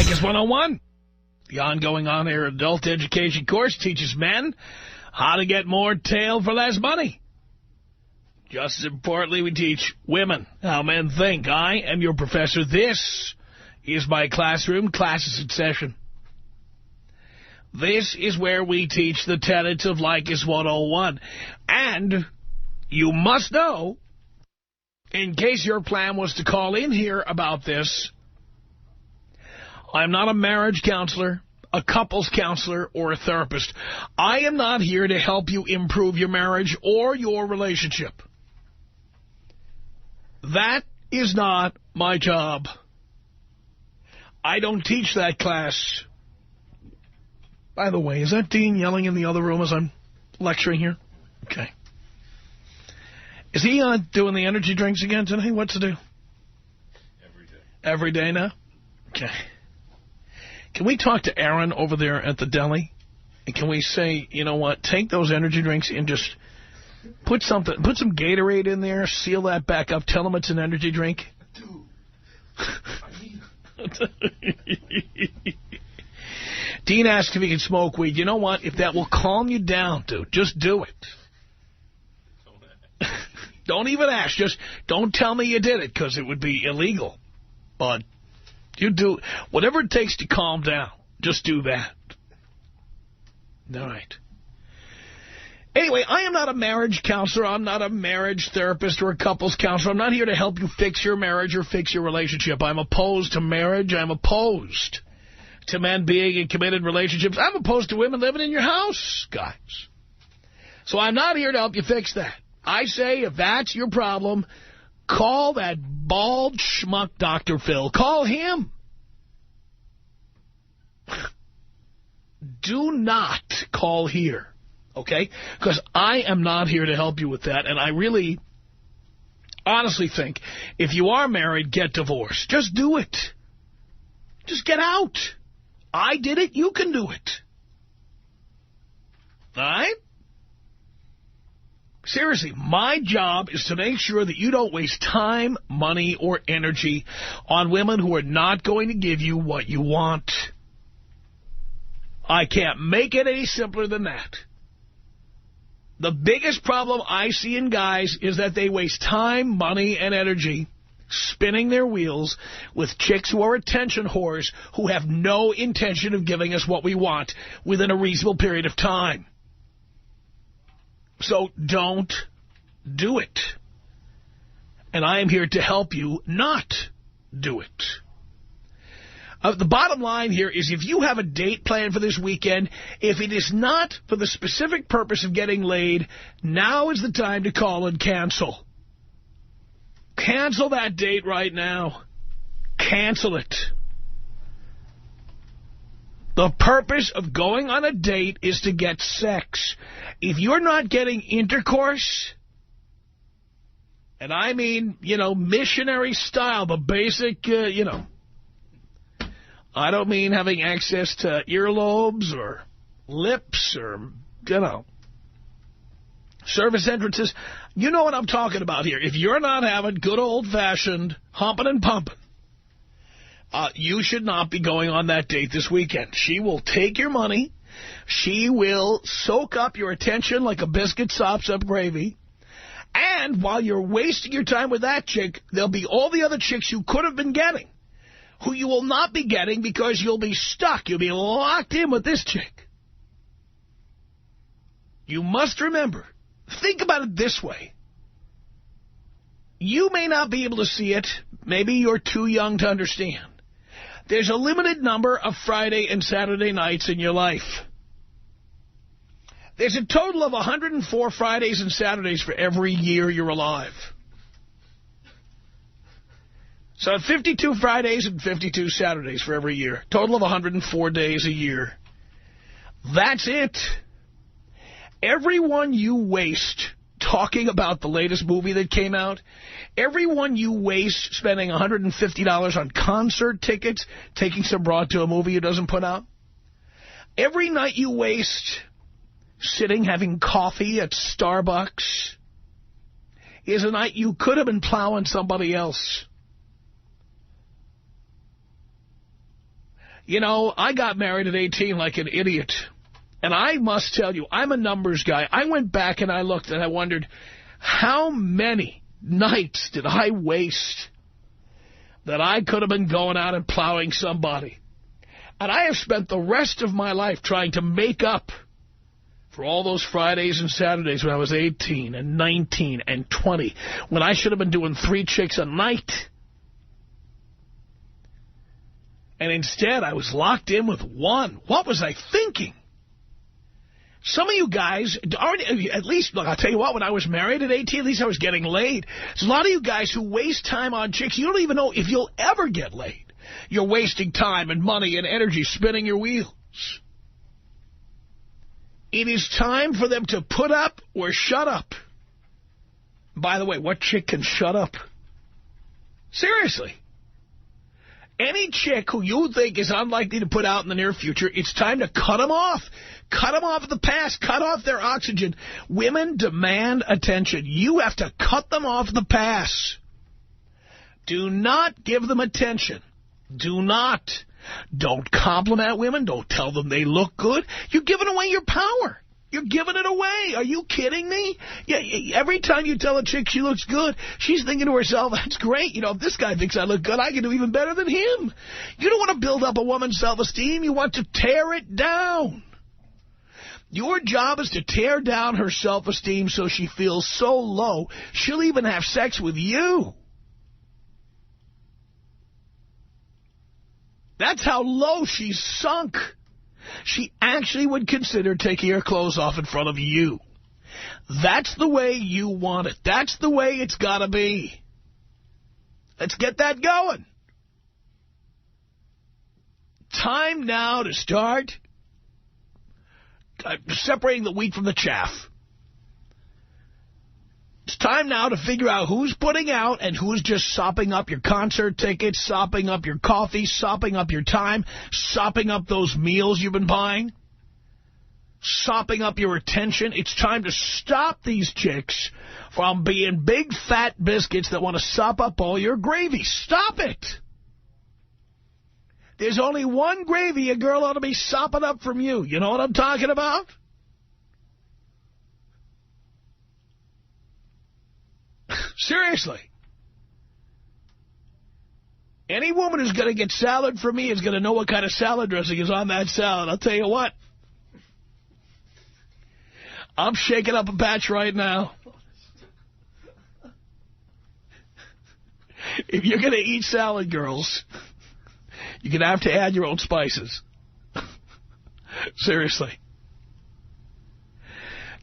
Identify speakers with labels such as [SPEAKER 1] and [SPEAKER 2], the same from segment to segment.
[SPEAKER 1] Leykis 101. The ongoing on-air adult education course teaches men how to get more tail for less money. Just as importantly, we teach women how men think. I am your professor. This is my classroom. Class is in session. This is where we teach the tenets of Leykis 101. And you must know, in case your plan was to call in here about this, I'm not a marriage counselor, a couples counselor, or a therapist. I am not here to help you improve your marriage or your relationship. That is not my job. I don't teach that class. By the way, is that Dean yelling in the other room as I'm lecturing here? Okay. Is he doing the energy drinks again today? What's to do?
[SPEAKER 2] Every day.
[SPEAKER 1] Every day now? Okay. Can we talk to Aaron over there at the deli? And can we say, you know what, take those energy drinks and just put some Gatorade in there, seal that back up, tell them it's an energy drink? Dean asked if he could smoke weed. You know what? If that will calm you down, dude, just do it. Don't even ask. Just don't tell me you did it, because it would be illegal. But you do whatever it takes to calm down. Just do that. All right. Anyway, I am not a marriage counselor. I'm not a marriage therapist or a couples counselor. I'm not here to help you fix your marriage or fix your relationship. I'm opposed to marriage. I'm opposed to men being in committed relationships. I'm opposed to women living in your house, guys. So I'm not here to help you fix that. I say if that's your problem, call that bald schmuck Dr. Phil. Call him. Do not call here, okay? Because I am not here to help you with that, and I really honestly think if you are married, get divorced. Just do it. Just get out. I did it. You can do it. All right? Seriously, my job is to make sure that you don't waste time, money, or energy on women who are not going to give you what you want. I can't make it any simpler than that. The biggest problem I see in guys is that they waste time, money, and energy spinning their wheels with chicks who are attention whores who have no intention of giving us what we want within a reasonable period of time. So don't do it. And I am here to help you not do it. The bottom line here is if you have a date planned for this weekend, if it is not for the specific purpose of getting laid, now is the time to call and cancel. Cancel that date right now. Cancel it. The purpose of going on a date is to get sex. If you're not getting intercourse, and I mean, missionary style, the basic, I don't mean having access to earlobes or lips or, service entrances. You know what I'm talking about here. If you're not having good old-fashioned humping and pumping, you should not be going on that date this weekend. She will take your money. She will soak up your attention like a biscuit sops up gravy. And while you're wasting your time with that chick, there'll be all the other chicks you could have been getting who you will not be getting because you'll be stuck. You'll be locked in with this chick. You must remember, think about it this way. You may not be able to see it. Maybe you're too young to understand. There's a limited number of Friday and Saturday nights in your life. There's a total of 104 Fridays and Saturdays for every year you're alive. So 52 Fridays and 52 Saturdays for every year. Total of 104 days a year. That's it. Everyone you waste talking about the latest movie that came out, everyone you waste spending $150 on concert tickets, taking some broad to a movie who doesn't put out, every night you waste sitting having coffee at Starbucks is a night you could have been plowing somebody else. You know, I got married at 18 like an idiot. And I must tell you, I'm a numbers guy. I went back and I looked and I wondered, how many nights did I waste that I could have been going out and plowing somebody? And I have spent the rest of my life trying to make up for all those Fridays and Saturdays when I was 18 and 19 and 20, when I should have been doing 3 chicks a night. And instead, I was locked in with one. What was I thinking? Some of you guys, at least, look, I'll tell you what, when I was married at 18, at least I was getting laid. There's a lot of you guys who waste time on chicks. You don't even know if you'll ever get laid. You're wasting time and money and energy spinning your wheels. It is time for them to put up or shut up. By the way, what chick can shut up? Seriously. Any chick who you think is unlikely to put out in the near future, it's time to cut them off. Cut them off at the pass. Cut off their oxygen. Women demand attention. You have to cut them off the pass. Do not give them attention. Do not. Don't compliment women. Don't tell them they look good. You're giving away your power. You're giving it away. Are you kidding me? Yeah, every time you tell a chick she looks good, she's thinking to herself, that's great. You know, if this guy thinks I look good, I can do even better than him. You don't want to build up a woman's self-esteem. You want to tear it down. Your job is to tear down her self-esteem so she feels so low, she'll even have sex with you. That's how low she's sunk. She actually would consider taking her clothes off in front of you. That's the way you want it. That's the way it's got to be. Let's get that going. Time now to start separating the wheat from the chaff. It's time now to figure out who's putting out and who's just sopping up your concert tickets, sopping up your coffee, sopping up your time, sopping up those meals you've been buying, sopping up your attention. It's time to stop these chicks from being big fat biscuits that want to sop up all your gravy. Stop it. There's only one gravy a girl ought to be sopping up from you. You know what I'm talking about? Seriously. Any woman who's going to get salad from me is going to know what kind of salad dressing is on that salad. I'll tell you what. I'm shaking up a batch right now. If you're going to eat salad, girls, you're going to have to add your own spices. Seriously.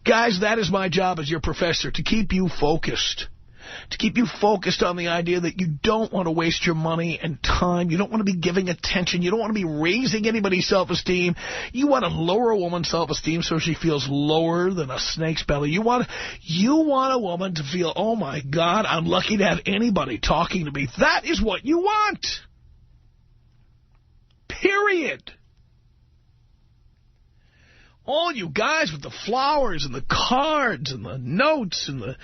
[SPEAKER 1] Guys, that is my job as your professor, to keep you focused. To keep you focused on the idea that you don't want to waste your money and time. You don't want to be giving attention. You don't want to be raising anybody's self-esteem. You want to lower a woman's self-esteem so she feels lower than a snake's belly. You want a woman to feel, oh, my God, I'm lucky to have anybody talking to me. That is what you want. Period. All you guys with the flowers and the cards and the notes and the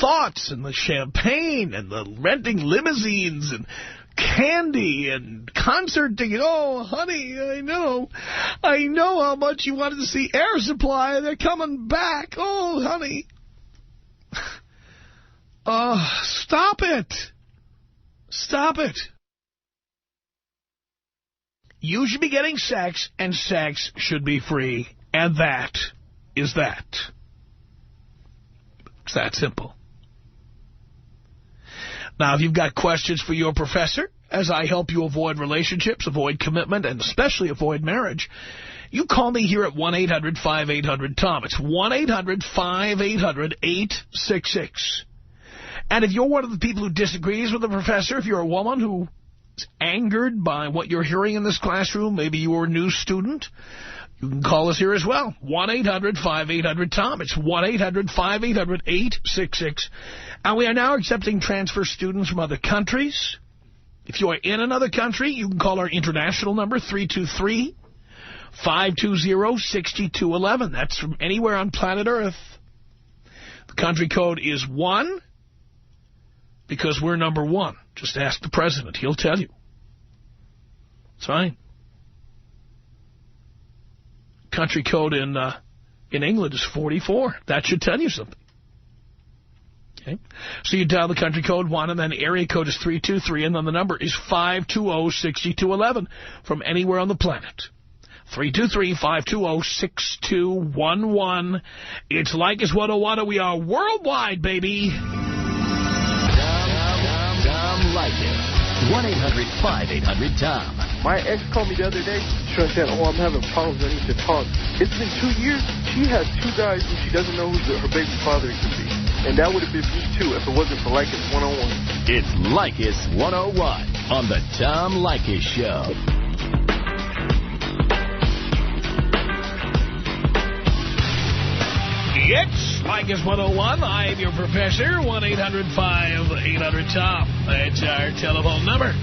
[SPEAKER 1] thoughts and the champagne and the renting limousines and candy and concert tickets. Oh, honey, I know how much you wanted to see Air Supply. They're coming back. Oh, honey. Stop it. Stop it. You should be getting sex, and sex should be free. And that is that. It's that simple. Now, if you've got questions for your professor, as I help you avoid relationships, avoid commitment, and especially avoid marriage, you call me here at 1-800-5800-TOM. It's 1-800-5800-866. And if you're one of the people who disagrees with the professor, if you're a woman who is angered by what you're hearing in this classroom, maybe you're a new student, you can call us here as well, 1-800-5800-TOM. It's 1-800-5800-866. And we are now accepting transfer students from other countries. If you are in another country, you can call our international number, 323-520-6211. That's from anywhere on planet Earth. The country code is 1, because we're number 1. Just ask the president. He'll tell you. It's fine. country code in England is 44. That should tell you something. Okay. So you dial the country code 1, and then area code is 323, and then the number is 520-6211 from anywhere on the planet. 323-520-6211. It's Leykis 101, and we are worldwide, baby.
[SPEAKER 3] Tom Leykis. 1-800-5800-TOM.
[SPEAKER 4] My ex called me the other day. She was saying, I'm having problems. I need to talk. It's been 2 years. She has 2 guys who she doesn't know who her baby father could be. And that would have been me, too, if it wasn't for Leykis 101.
[SPEAKER 3] It's Leykis 101 on the Tom Leykis Show.
[SPEAKER 1] It's Leykis 101. I am your professor. 1-800-5800-TOM. That's our telephone number.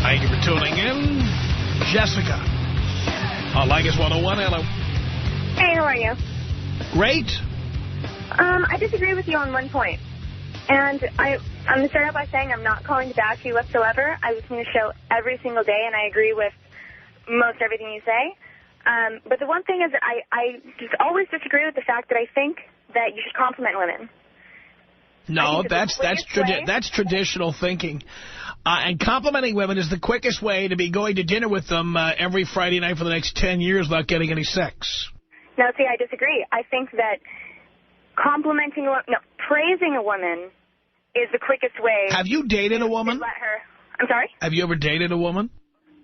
[SPEAKER 1] Thank you for tuning in. Jessica on Leykis 101. Hello.
[SPEAKER 5] Hey, how are you?
[SPEAKER 1] Great.
[SPEAKER 5] I disagree with you on one point. And I'm going to start out by saying I'm not calling to bash you whatsoever. I listen to your show every single day, and I agree with most everything you say. But the one thing is that I just always disagree with the fact that I think that you should compliment women.
[SPEAKER 1] No, that's traditional thinking. And complimenting women is the quickest way to be going to dinner with them every Friday night for the next 10 years without getting any sex.
[SPEAKER 5] No, see, I disagree. I think that praising a woman is the quickest way.
[SPEAKER 1] Have you dated a woman?
[SPEAKER 5] Let her. I'm sorry?
[SPEAKER 1] Have you ever dated a woman?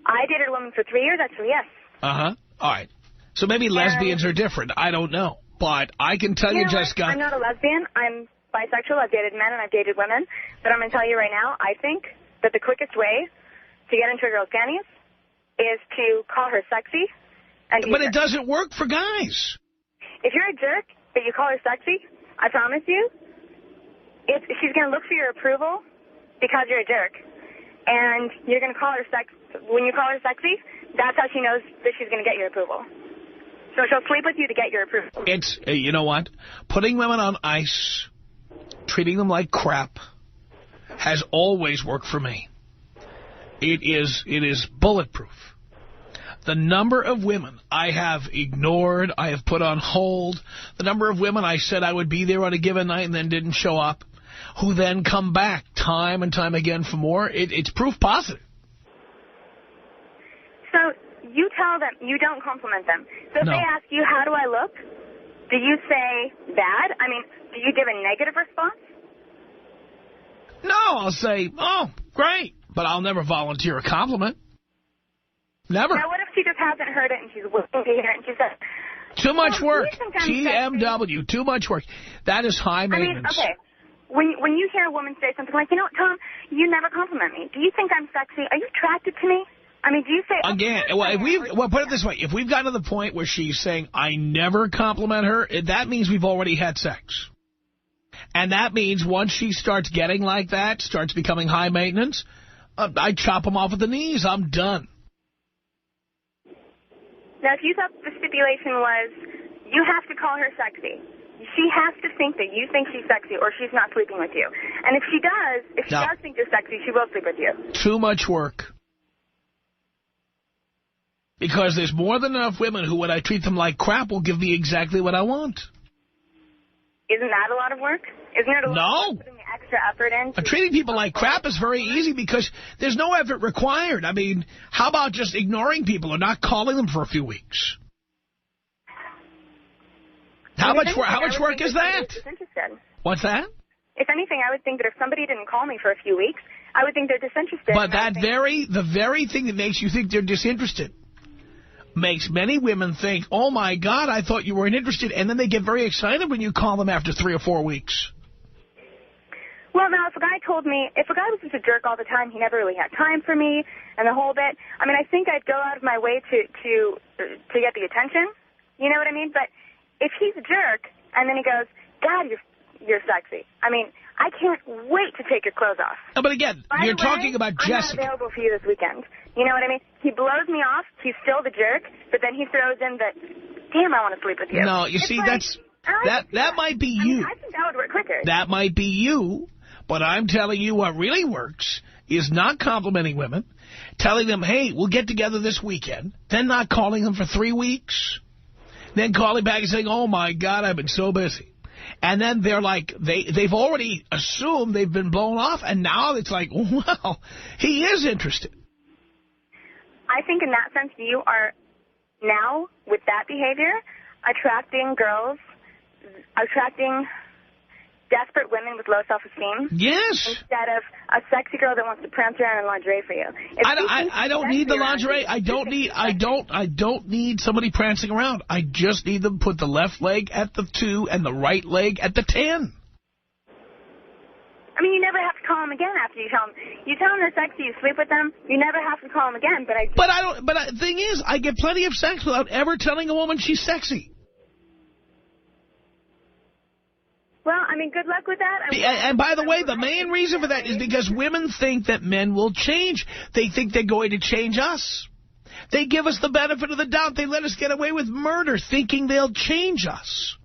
[SPEAKER 5] I dated a woman for 3 years, actually, yes.
[SPEAKER 1] Uh-huh. All right. So maybe lesbians are different. I don't know. But I can tell you, Jessica.
[SPEAKER 5] I'm not a lesbian. I'm bisexual. I've dated men and I've dated women. But I'm going to tell you right now, I think that the quickest way to get into a girl's panties is to call her sexy. But
[SPEAKER 1] it doesn't work for guys.
[SPEAKER 5] If you're a jerk, but you call her sexy, I promise you, she's going to look for your approval because you're a jerk. And you're going to call her when you call her sexy, that's how she knows that she's going to get your approval. So she'll sleep with you to get your approval.
[SPEAKER 1] It's, you know what? Putting women on ice, treating them like crap, has always worked for me. It is bulletproof. The number of women I have ignored, I have put on hold, the number of women I said I would be there on a given night and then didn't show up, who then come back time and time again for more, it's proof positive.
[SPEAKER 5] So you tell them, you don't compliment them. So if they ask you, how do I look? Do you say bad? I mean, do you give a negative response?
[SPEAKER 1] No, I'll say, oh, great. But I'll never volunteer a compliment. Never.
[SPEAKER 5] Now, what if she just hasn't heard it and she's willing to hear it and she says...
[SPEAKER 1] Too much work. TMW, too much work. That is high maintenance.
[SPEAKER 5] I mean, okay. When you hear a woman say something like, Tom, you never compliment me. Do you think I'm sexy? Are you attracted to me? I mean, do you say... Again,
[SPEAKER 1] well, put it this way. If we've gotten to the point where she's saying, I never compliment her, that means we've already had sex. And that means once she starts getting like that, starts becoming high maintenance, I chop them off at the knees. I'm done.
[SPEAKER 5] Now, if you thought the stipulation was you have to call her sexy, she has to think that you think she's sexy or she's not sleeping with you. And if she does think you're sexy, she will sleep with you.
[SPEAKER 1] Too much work. Because there's more than enough women who, when I treat them like crap, will give me exactly what I want.
[SPEAKER 5] Isn't that a lot of work? Isn't it a lot of work putting the extra effort in?
[SPEAKER 1] Treating people like crap is very easy because there's no effort required. I mean, how about just ignoring people or not calling them for a few weeks? How much work is that? What's that?
[SPEAKER 5] If anything, I would think that if somebody didn't call me for a few weeks, I would think they're disinterested.
[SPEAKER 1] But the very thing that makes you think they're disinterested makes many women think, oh, my God, I thought you weren't interested. And then they get very excited when you call them after 3 or 4 weeks.
[SPEAKER 5] Well, now, if a guy was just a jerk all the time, he never really had time for me and the whole bit, I mean, I think I'd go out of my way to get the attention. You know what I mean? But if he's a jerk and then he goes, God, you're sexy. I mean, I can't wait to take your clothes off.
[SPEAKER 1] But again, you're talking about Jessica.
[SPEAKER 5] I'm not available for you this weekend. You know what I mean? He blows me off. He's still the jerk, but then he throws in that, damn, I want to sleep with you.
[SPEAKER 1] No, you see, that might be you.
[SPEAKER 5] I think that would work quicker.
[SPEAKER 1] That might be you, but I'm telling you what really works is not complimenting women, telling them, hey, we'll get together this weekend, then not calling them for 3 weeks, then calling back and saying, oh, my God, I've been so busy. And then they're like, they've already assumed they've been blown off, and now it's like, well, he is interested.
[SPEAKER 5] I think in that sense, you are now, with that behavior, attracting desperate women with low self-esteem.
[SPEAKER 1] Yes.
[SPEAKER 5] Instead of a sexy girl that wants to prance around in lingerie for you.
[SPEAKER 1] I don't need the lingerie. I don't need somebody prancing around. I just need them to put the left leg at the 2 and the right leg at the 10.
[SPEAKER 5] I mean, you never have to call them again after you tell them. You tell them they're sexy, you sleep with them, you never have to call them again. But
[SPEAKER 1] the thing is, I get plenty of sex without ever telling a woman she's sexy.
[SPEAKER 5] Well, I mean, good luck with that.
[SPEAKER 1] And by the way, the main reason for that is because women think that men will change. They think they're going to change us. They give us the benefit of the doubt. They let us get away with murder thinking they'll change us.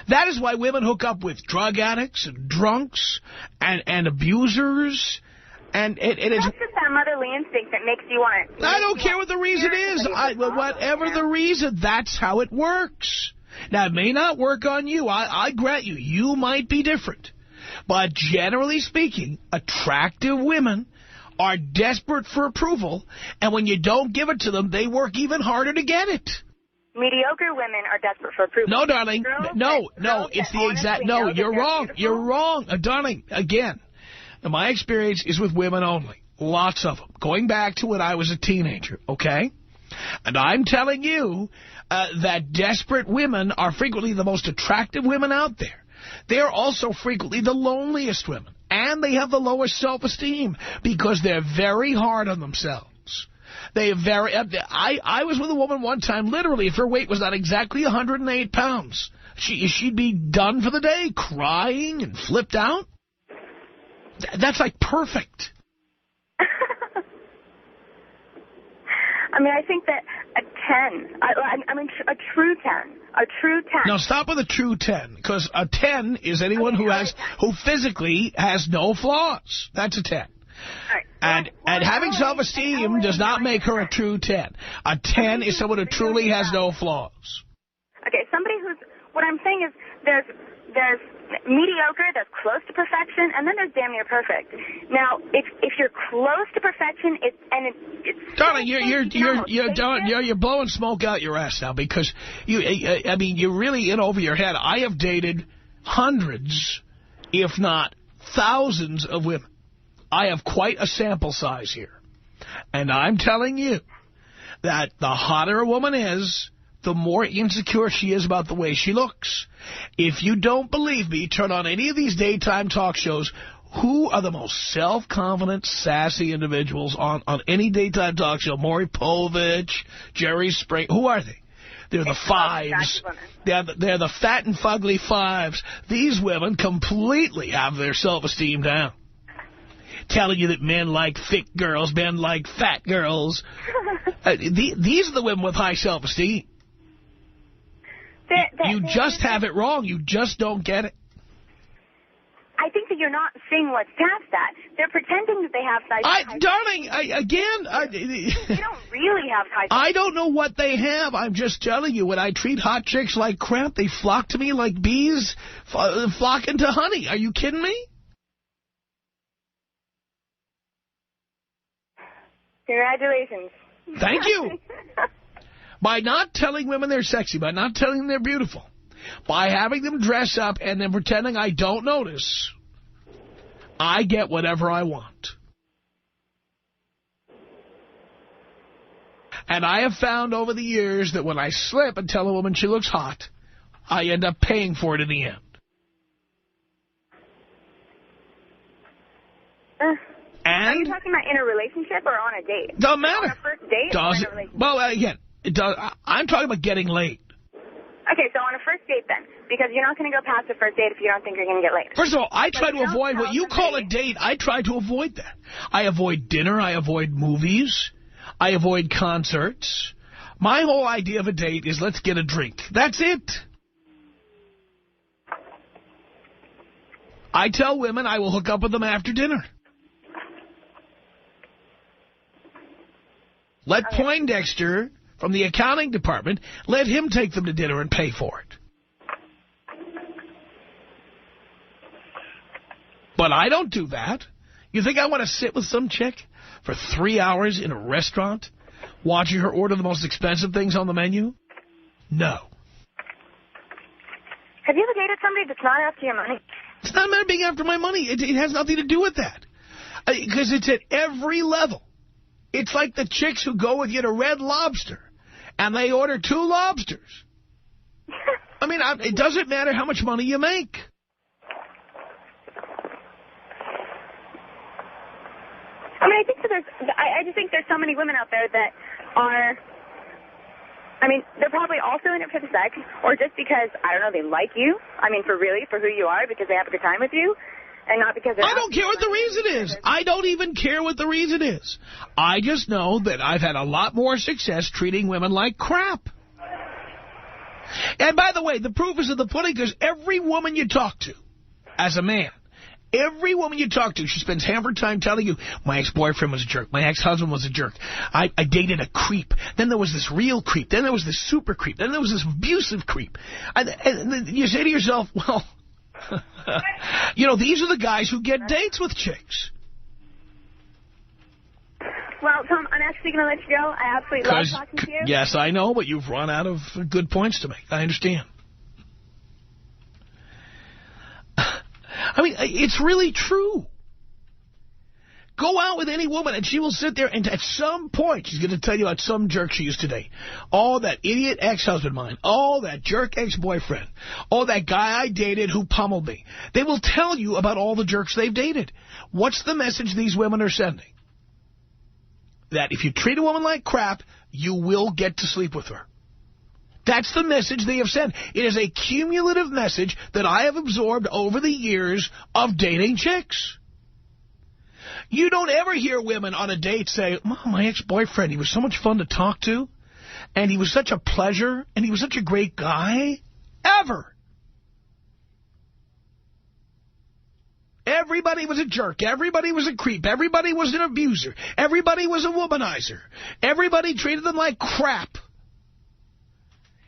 [SPEAKER 1] That is why women hook up with drug addicts and drunks and abusers. And it's
[SPEAKER 5] just that motherly instinct that makes you want it.
[SPEAKER 1] I don't care what the reason is. Whatever the reason, that's how it works. Now, it may not work on you. I grant you, you might be different. But generally speaking, attractive women are desperate for approval, and when you don't give it to them, they work even harder to get it.
[SPEAKER 5] Mediocre women are desperate for approval.
[SPEAKER 1] No, darling. No, it's the exact... No, you're wrong. You're wrong. Darling, again, my experience is with women only. Lots of them. Going back to when I was a teenager, okay? And I'm telling you that desperate women are frequently the most attractive women out there. They're also frequently the loneliest women. And they have the lowest self-esteem because they're very hard on themselves. I was with a woman one time, literally, if her weight was not exactly 108 pounds, she'd be done for the day, crying and flipped out. That's like perfect.
[SPEAKER 5] I mean, I think that a 10, I mean, a true 10. A true 10.
[SPEAKER 1] Now, stop with a true 10, because a 10 is anyone who physically has no flaws. That's a 10. Right. And having self-esteem does not make her a true 10. A 10 is someone who truly has no flaws. Okay,
[SPEAKER 5] somebody what I'm saying is there's mediocre, there's close to perfection, and then there's damn near perfect. Now, if you're close to perfection, it's
[SPEAKER 1] darling, you're blowing smoke out your ass now, because you're really in over your head. I have dated hundreds, if not thousands, of women. I have quite a sample size here, and I'm telling you that the hotter a woman is, the more insecure she is about the way she looks. If you don't believe me, turn on any of these daytime talk shows. Who are the most self-confident, sassy individuals on any daytime talk show? Maury Povich, Jerry Springer. Who are they? They're the fives. They're the fat and fugly fives. These women completely have their self-esteem down. Telling you that men like thick girls, men like fat girls. These are the women with high self-esteem. You just have it wrong. You just don't get it.
[SPEAKER 5] I think that you're not seeing what's past that. They're pretending that they have high
[SPEAKER 1] darling,
[SPEAKER 5] they don't really have high
[SPEAKER 1] I don't know what they have. I'm just telling you, when I treat hot chicks like crap, they flock to me like bees flocking to honey. Are you kidding me?
[SPEAKER 5] Congratulations.
[SPEAKER 1] Thank you. By not telling women they're sexy, by not telling them they're beautiful, by having them dress up and then pretending I don't notice, I get whatever I want. And I have found over the years that when I slip and tell a woman she looks hot, I end up paying for it in the end.
[SPEAKER 5] Are you talking about in a relationship or on a date?
[SPEAKER 1] Doesn't matter.
[SPEAKER 5] On a first date or in a relationship?
[SPEAKER 1] Well, again, I'm talking about getting laid.
[SPEAKER 5] Okay, so on a first date then, because you're not going to go past the first date if you don't think you're going to get laid.
[SPEAKER 1] First of all, I try to avoid what you call a date. I try to avoid that. I avoid dinner. I avoid movies. I avoid concerts. My whole idea of a date is let's get a drink. That's it. I tell women I will hook up with them after dinner. Let Poindexter from the accounting department, let him take them to dinner and pay for it. But I don't do that. You think I want to sit with some chick for 3 hours in a restaurant watching her order the most expensive things on the menu? No.
[SPEAKER 5] Have you ever dated somebody that's not after your money?
[SPEAKER 1] It's not a matter of being after my money. It has nothing to do with that. Because it's at every level. It's like the chicks who go with you to Red Lobster and they order 2 lobsters. I mean, it doesn't matter how much money you make.
[SPEAKER 5] I mean, I just think there's so many women out there that are, I mean, they're probably also in it for the sex, or just because, I don't know, they like you. I mean, for who you are, because they have a good time with you, and not because they're...
[SPEAKER 1] I don't care what the reason is. I don't even care what the reason is. I just know that I've had a lot more success treating women like crap. And by the way, the proof is in the pudding, because every woman you talk to, as a man, every woman you talk to, she spends half her time telling you, my ex-boyfriend was a jerk, my ex-husband was a jerk, I dated a creep, then there was this real creep, then there was this super creep, then there was this abusive creep. And you say to yourself, well, you know, these are the guys who get dates with chicks.
[SPEAKER 5] Well, Tom, I'm actually going to let you go. I absolutely love talking to you.
[SPEAKER 1] Yes, I know, but you've run out of good points to make. I understand. I mean, it's really true. Go out with any woman, and she will sit there, and at some point, she's going to tell you about some jerk she used to date. Oh, that idiot ex-husband of mine. Oh, that jerk ex-boyfriend. Oh, that guy I dated who pummeled me. They will tell you about all the jerks they've dated. What's the message these women are sending? That if you treat a woman like crap, you will get to sleep with her. That's the message they have sent. It is a cumulative message that I have absorbed over the years of dating chicks. You don't ever hear women on a date say, oh, my ex-boyfriend, he was so much fun to talk to, and he was such a pleasure, and he was such a great guy. Ever. Everybody was a jerk. Everybody was a creep. Everybody was an abuser. Everybody was a womanizer. Everybody treated them like crap.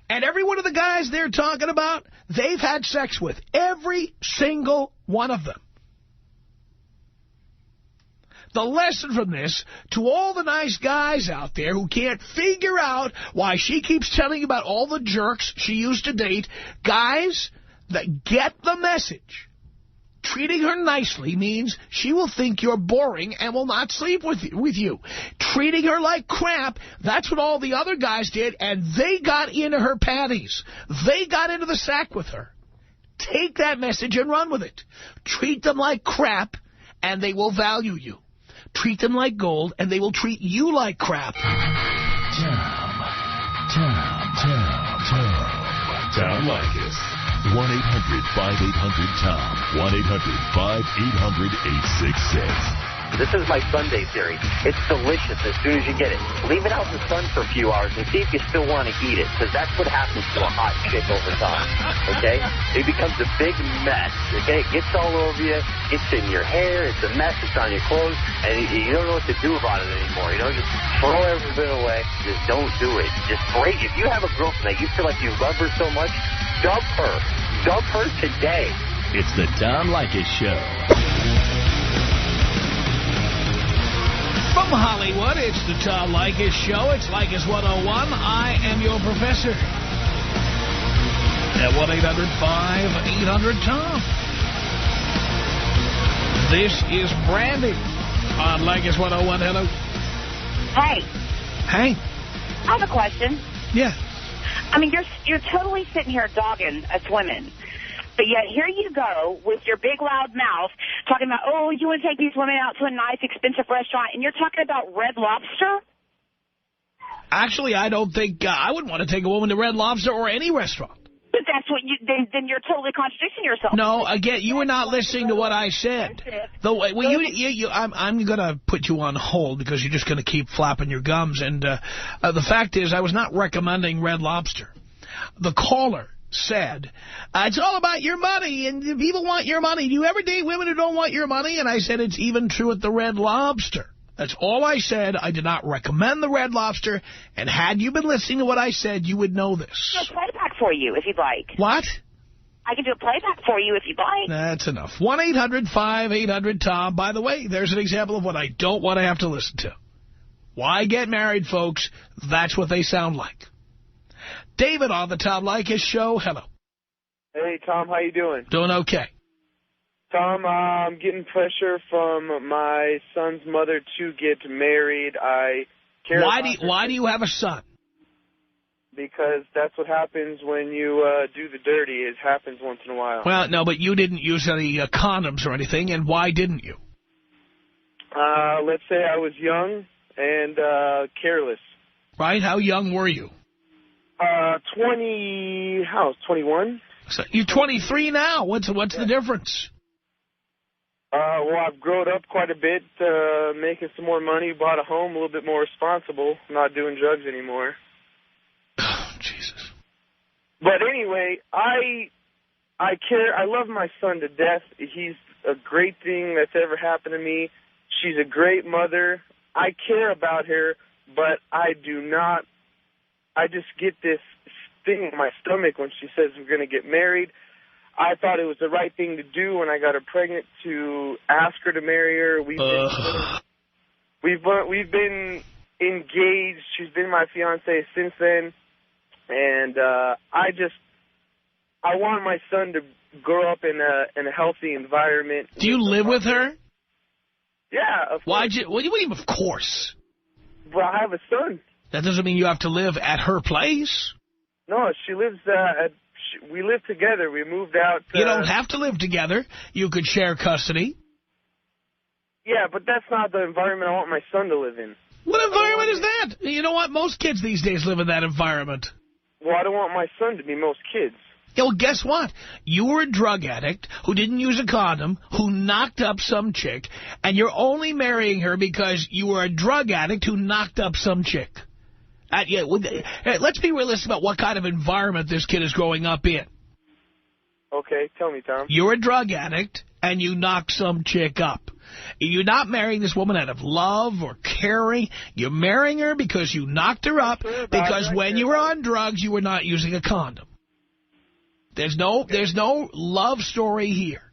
[SPEAKER 1] And every one of the guys they're talking about, they've had sex with. Every single one of them. The lesson from this, to all the nice guys out there who can't figure out why she keeps telling you about all the jerks she used to date, guys that get the message. Treating her nicely means she will think you're boring and will not sleep with you. Treating her like crap, that's what all the other guys did, and they got into her panties. They got into the sack with her. Take that message and run with it. Treat them like crap, and they will value you. Treat them like gold, and they will treat you like crap.
[SPEAKER 3] Tom Leykis. 1-800-5800-TOM. 1-800-5800-866.
[SPEAKER 6] This is my Sunday theory. It's delicious as soon as you get it. Leave it out in the sun for a few hours and see if you still want to eat it, because that's what happens to a hot chick over time, okay? It becomes a big mess, okay? It gets all over you. It's in your hair. It's a mess. It's on your clothes, and you don't know what to do about it anymore. You know, just throw every bit away. Just don't do it. Just break. If you have a girlfriend that you feel like you love her so much, dump her. Dump her today.
[SPEAKER 3] It's the Tom Leykis Show.
[SPEAKER 1] From Hollywood, it's the Tom Leykis Show. It's Leykis 101. I am your professor. At 1-800-5800-TOM. This is Brandy on Leykis 101. Hello.
[SPEAKER 7] Hey.
[SPEAKER 1] Hey.
[SPEAKER 7] I have a question.
[SPEAKER 1] Yeah.
[SPEAKER 7] I mean, you're totally sitting here dogging us women. But yet here you go with your big, loud mouth talking about, oh, you want to take these women out to a nice, expensive restaurant, and you're talking about Red Lobster?
[SPEAKER 1] Actually, I don't think I would want to take a woman to Red Lobster or any restaurant.
[SPEAKER 7] But that's what then you're totally contradicting yourself.
[SPEAKER 1] No, again, you were not listening to what I said. I'm going to put you on hold because you're just going to keep flapping your gums. And the fact is, I was not recommending Red Lobster. The caller said, it's all about your money, and people want your money. Do you ever date women who don't want your money? And I said, it's even true at the Red Lobster. That's all I said. I did not recommend the Red Lobster. And had you been listening to what I said, you would know this.
[SPEAKER 7] I'll play back for you if you'd like.
[SPEAKER 1] What?
[SPEAKER 7] I can do a playback for you if you'd like.
[SPEAKER 1] That's enough. 1-800-5800-TOM. By the way, there's an example of what I don't want to have to listen to. Why get married, folks? That's what they sound like. David on the Tom Leykis Show. Hello.
[SPEAKER 8] Hey, Tom. How you doing?
[SPEAKER 1] Doing okay.
[SPEAKER 8] Tom, I'm getting pressure from my son's mother to get married. I care about her.
[SPEAKER 1] Why do you have a son?
[SPEAKER 8] Because that's what happens when you do the dirty. It happens once in a while.
[SPEAKER 1] Well, no, but you didn't use any condoms or anything, and why didn't you?
[SPEAKER 8] Let's say I was young and careless.
[SPEAKER 1] Right? How young were you?
[SPEAKER 8] 21.
[SPEAKER 1] So you're 23 now. What's the difference?
[SPEAKER 8] Well, I've grown up quite a bit, making some more money, bought a home, a little bit more responsible, not doing drugs anymore.
[SPEAKER 1] Oh, Jesus.
[SPEAKER 8] But anyway, I care. I love my son to death. He's a great thing that's ever happened to me. She's a great mother. I care about her, but I do not. I just get this thing in my stomach when she says we're going to get married. I thought it was the right thing to do when I got her pregnant to ask her to marry her. We've been engaged. She's been my fiance since then. And I want my son to grow up in a healthy environment.
[SPEAKER 1] Do you live with her?
[SPEAKER 8] Yeah, of course.
[SPEAKER 1] What do you mean, of course?
[SPEAKER 8] Well, I have a son.
[SPEAKER 1] That doesn't mean you have to live at her place.
[SPEAKER 8] No, she lives we live together. We moved out.
[SPEAKER 1] You don't have to live together. You could share custody.
[SPEAKER 8] Yeah, but that's not the environment I want my son to live in.
[SPEAKER 1] What environment is that? You know what? Most kids these days live in that environment.
[SPEAKER 8] Well, I don't want my son to be most kids.
[SPEAKER 1] Yeah, well, guess what? You were a drug addict who didn't use a condom, who knocked up some chick, and you're only marrying her because you were a drug addict who knocked up some chick. Let's be realistic about what kind of environment this kid is growing up in.
[SPEAKER 8] Okay, tell me, Tom.
[SPEAKER 1] You're a drug addict, and you knock some chick up. You're not marrying this woman out of love or caring. You're marrying her because you knocked her up, because when you were on drugs, you were not using a condom. There's no love story here.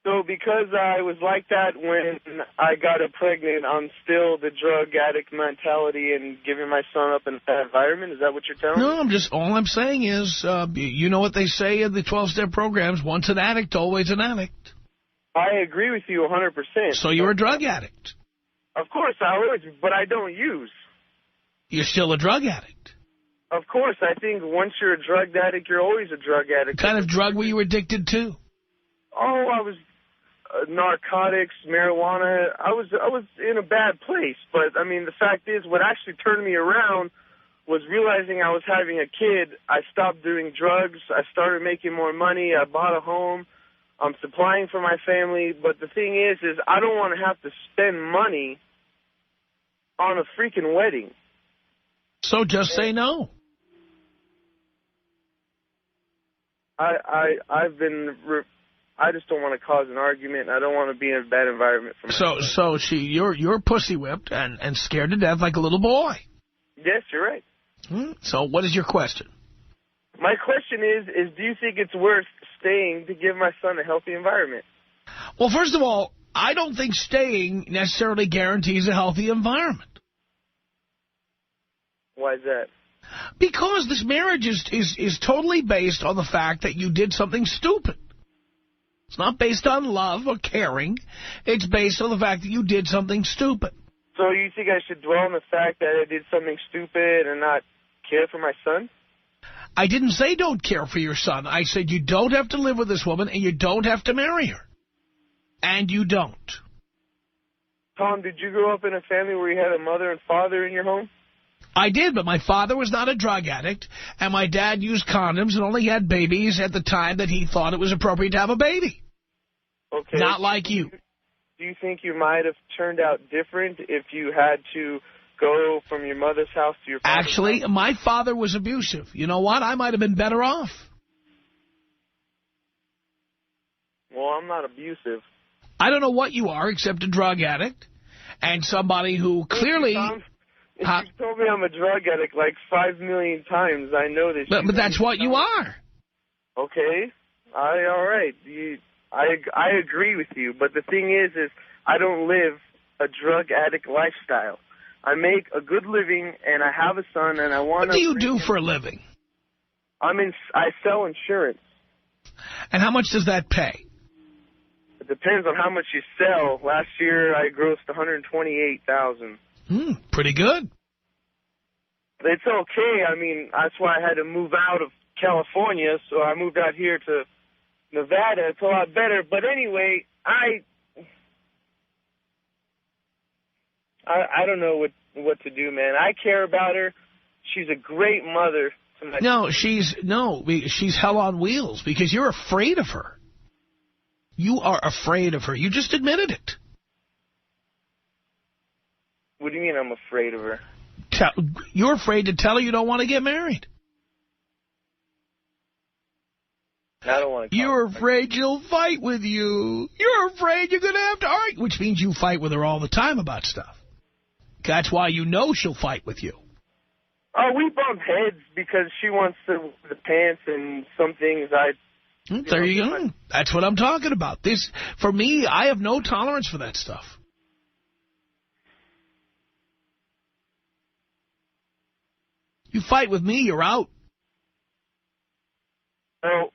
[SPEAKER 8] So because I was like that when I got her pregnant, I'm still the drug addict mentality and giving my son up in that environment? Is that what you're telling me?
[SPEAKER 1] No, all I'm saying is, you know what they say in the 12-step programs, once an addict, always an addict.
[SPEAKER 8] I agree with you 100%.
[SPEAKER 1] So you're a drug addict.
[SPEAKER 8] Of course, but I don't use.
[SPEAKER 1] You're still a drug addict.
[SPEAKER 8] Of course, I think once you're a drug addict, you're always a drug addict.
[SPEAKER 1] What kind of drug were you addicted to?
[SPEAKER 8] Oh, I was narcotics, marijuana. I was in a bad place. But, I mean, the fact is, what actually turned me around was realizing I was having a kid. I stopped doing drugs. I started making more money. I bought a home. I'm supplying for my family. But the thing is I don't want to have to spend money on a freaking wedding.
[SPEAKER 1] So just say no.
[SPEAKER 8] I just don't want to cause an argument. I don't want to be in a bad environment for myself.
[SPEAKER 1] So you're pussy whipped and scared to death like a little boy.
[SPEAKER 8] Yes, you're right.
[SPEAKER 1] So what is your question?
[SPEAKER 8] My question is do you think it's worth staying to give my son a healthy environment?
[SPEAKER 1] Well, first of all, I don't think staying necessarily guarantees a healthy environment.
[SPEAKER 8] Why is that?
[SPEAKER 1] Because this marriage is totally based on the fact that you did something stupid. It's not based on love or caring. It's based on the fact that you did something stupid.
[SPEAKER 8] So you think I should dwell on the fact that I did something stupid and not care for my son?
[SPEAKER 1] I didn't say don't care for your son. I said you don't have to live with this woman and you don't have to marry her. And you don't.
[SPEAKER 8] Tom, did you grow up in a family where you had a mother and father in your home?
[SPEAKER 1] I did, but my father was not a drug addict, and my dad used condoms and only had babies at the time that he thought it was appropriate to have a baby.
[SPEAKER 8] Okay.
[SPEAKER 1] Not like you.
[SPEAKER 8] Do you think you might have turned out different if you had to go from your mother's house to your father's
[SPEAKER 1] Actually,
[SPEAKER 8] house?
[SPEAKER 1] my father was abusive. You know what? I might have been better off.
[SPEAKER 8] Well, I'm not abusive.
[SPEAKER 1] I don't know what you are except a drug addict. and somebody who clearly...
[SPEAKER 8] You've told me I'm a drug addict like 5 million times. I know this.
[SPEAKER 1] But that's what you are.
[SPEAKER 8] Okay. All right. I agree with you. But the thing is I don't live a drug addict lifestyle. I make a good living, and I have a son, and I want to...
[SPEAKER 1] What do you do for a living?
[SPEAKER 8] I sell insurance.
[SPEAKER 1] And how much does that pay?
[SPEAKER 8] It depends on how much you sell. Last year, I grossed $128,000.
[SPEAKER 1] Pretty good.
[SPEAKER 8] It's okay. I mean, that's why I had to move out of California, so I moved out here to Nevada. It's a lot better. But anyway, I don't know what to do, man. I care about her. She's a great mother.
[SPEAKER 1] No, she's hell on wheels because you're afraid of her. You are afraid of her. You just admitted it.
[SPEAKER 8] What do you mean I'm afraid of her?
[SPEAKER 1] You're afraid to tell her you don't want to get married.
[SPEAKER 8] I don't want to.
[SPEAKER 1] You're afraid she'll fight with you. You're afraid you're going to have to argue, which means you fight with her all the time about stuff. That's why you know she'll fight with you.
[SPEAKER 8] Oh, we bump heads because she wants the pants and some things
[SPEAKER 1] There you go. That's what I'm talking about. For me, I have no tolerance for that stuff. You fight with me, you're out.
[SPEAKER 8] Oh,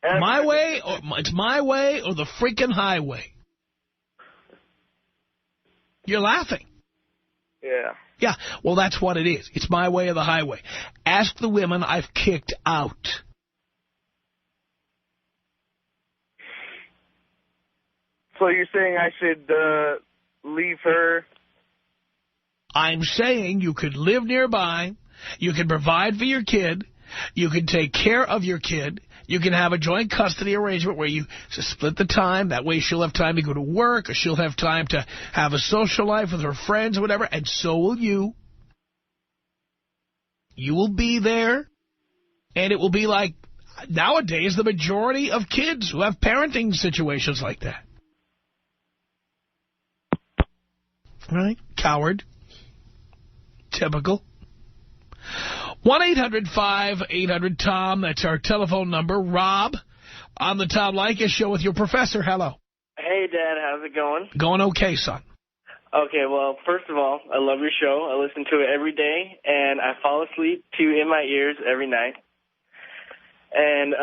[SPEAKER 1] my way, it's my way or the freaking highway. You're laughing.
[SPEAKER 8] Yeah.
[SPEAKER 1] Yeah, well, that's what it is. It's my way or the highway. Ask the women I've kicked out.
[SPEAKER 8] So you're saying I should leave her?
[SPEAKER 1] I'm saying you could live nearby. You can provide for your kid. You can take care of your kid. You can have a joint custody arrangement where you split the time. That way she'll have time to go to work, or she'll have time to have a social life with her friends or whatever, and so will you. You will be there, and it will be like nowadays the majority of kids who have parenting situations like that. Right? Coward. Typical. 1-800-5800-TOM. That's our telephone number. Rob, on the Tom Leykis Show with your professor. Hello.
[SPEAKER 9] Hey, Dad. How's it going?
[SPEAKER 1] Going okay, son.
[SPEAKER 9] Okay, well, first of all, I love your show. I listen to it every day, and I fall asleep to In My Ears every night. And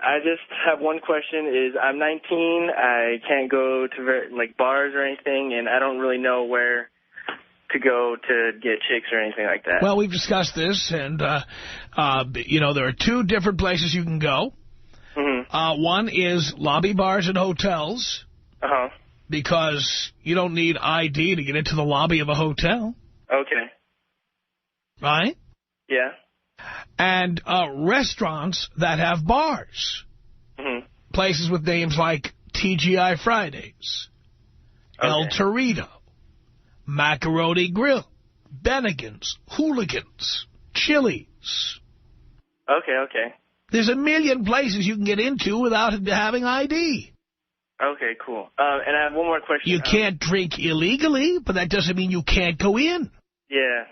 [SPEAKER 9] I just have one question is I'm 19. I can't go to bars or anything, and I don't really know where to go to get chicks or anything like that.
[SPEAKER 1] Well, we've discussed this, and, there are two different places you can go.
[SPEAKER 9] Mm-hmm.
[SPEAKER 1] One is lobby bars and hotels.
[SPEAKER 9] Uh-huh.
[SPEAKER 1] Because you don't need ID to get into the lobby of a hotel.
[SPEAKER 9] Okay.
[SPEAKER 1] Right?
[SPEAKER 9] Yeah.
[SPEAKER 1] And restaurants that have bars.
[SPEAKER 9] Mm-hmm.
[SPEAKER 1] Places with names like TGI Fridays,
[SPEAKER 9] okay.
[SPEAKER 1] El Torito, Macaroni Grill, Bennigan's, Hooligans, Chili's.
[SPEAKER 9] Okay.
[SPEAKER 1] There's a million places you can get into without having ID.
[SPEAKER 9] Okay, cool. And I have one more question.
[SPEAKER 1] You can't drink illegally, but that doesn't mean you can't go in.
[SPEAKER 9] Yeah.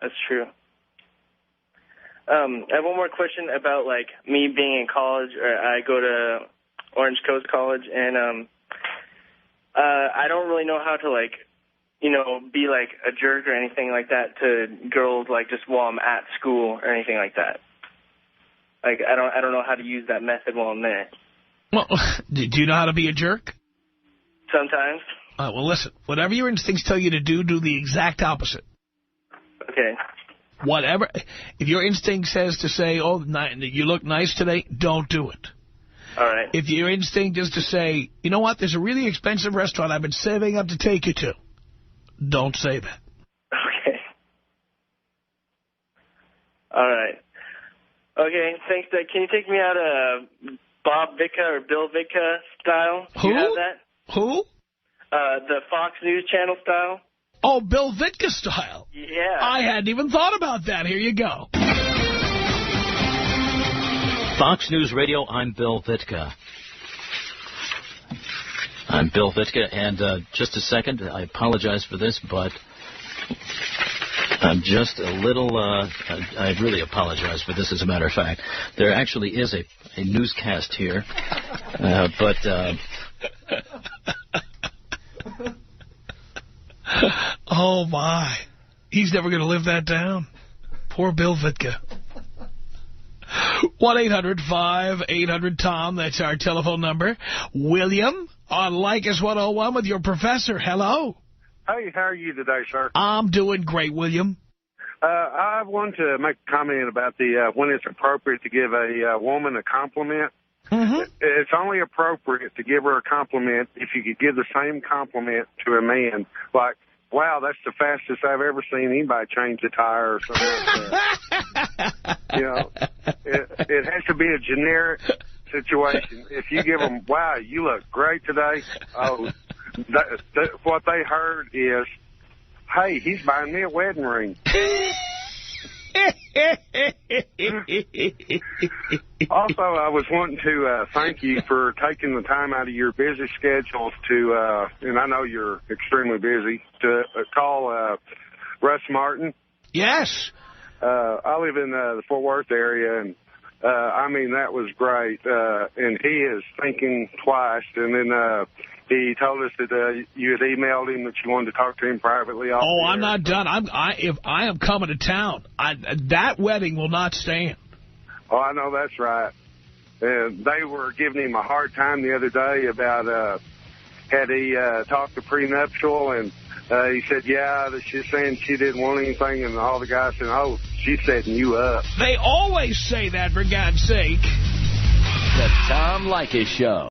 [SPEAKER 9] That's true. I have one more question about, me being in college. I go to Orange Coast College, and I don't really know how to, be, a jerk or anything like that to girls, just while I'm at school or anything like that. I don't know how to use that method while I'm there.
[SPEAKER 1] Well, do you know how to be a jerk?
[SPEAKER 9] Sometimes.
[SPEAKER 1] Well, listen, whatever your instincts tell you to do the exact opposite.
[SPEAKER 9] Okay.
[SPEAKER 1] Whatever. If your instinct says to say, oh, you look nice today, don't do it.
[SPEAKER 9] All right.
[SPEAKER 1] If your instinct is to say, you know what, there's a really expensive restaurant I've been saving up to take you to, don't say that.
[SPEAKER 9] Okay. All right. Okay, thanks, Dad. Can you take me out Bob Vitka or Bill Vitka style?
[SPEAKER 1] Who?
[SPEAKER 9] You have that?
[SPEAKER 1] Who?
[SPEAKER 9] The Fox News Channel style.
[SPEAKER 1] Oh, Bill Vitka style.
[SPEAKER 9] Yeah.
[SPEAKER 1] I hadn't even thought about that. Here you go.
[SPEAKER 10] Fox News Radio, I'm Bill Vitka. I'm Bill Vitka, and just a second, I apologize for this, but I'm just a little, I really apologize for this, as a matter of fact. There actually is a newscast here, but...
[SPEAKER 1] Oh, my. He's never going to live that down. Poor Bill Vitka. 1-800-5800-TOM. That's our telephone number. William on Leykis 101 with your professor. Hello.
[SPEAKER 11] Hey, how are you today, sir?
[SPEAKER 1] I'm doing great, William.
[SPEAKER 11] I want to make a comment about the when it's appropriate to give a woman a compliment.
[SPEAKER 1] Mm-hmm.
[SPEAKER 11] It's only appropriate to give her a compliment if you could give the same compliment to a man. Like, wow, that's the fastest I've ever seen anybody change a tire or something like that. You know, it has to be a generic situation. If you give them, wow, you look great today, oh, what they heard is, hey, he's buying me a wedding ring. Also, I was wanting to thank you for taking the time out of your busy schedules to, and I know you're extremely busy, to call Russ Martin.
[SPEAKER 1] Yes.
[SPEAKER 11] I live in the Fort Worth area, and I mean, that was great. And he is thinking twice, and then he told us that you had emailed him that you wanted to talk to him privately.
[SPEAKER 1] Oh, I'm not done. If I am coming to town, that wedding will not stand.
[SPEAKER 11] Oh, I know that's right. And they were giving him a hard time the other day about had he talked to prenuptial, and he said, yeah, she's saying she didn't want anything, and all the guys said, oh, she's setting you up.
[SPEAKER 1] They always say that, for God's sake.
[SPEAKER 3] The Tom Leykis Show.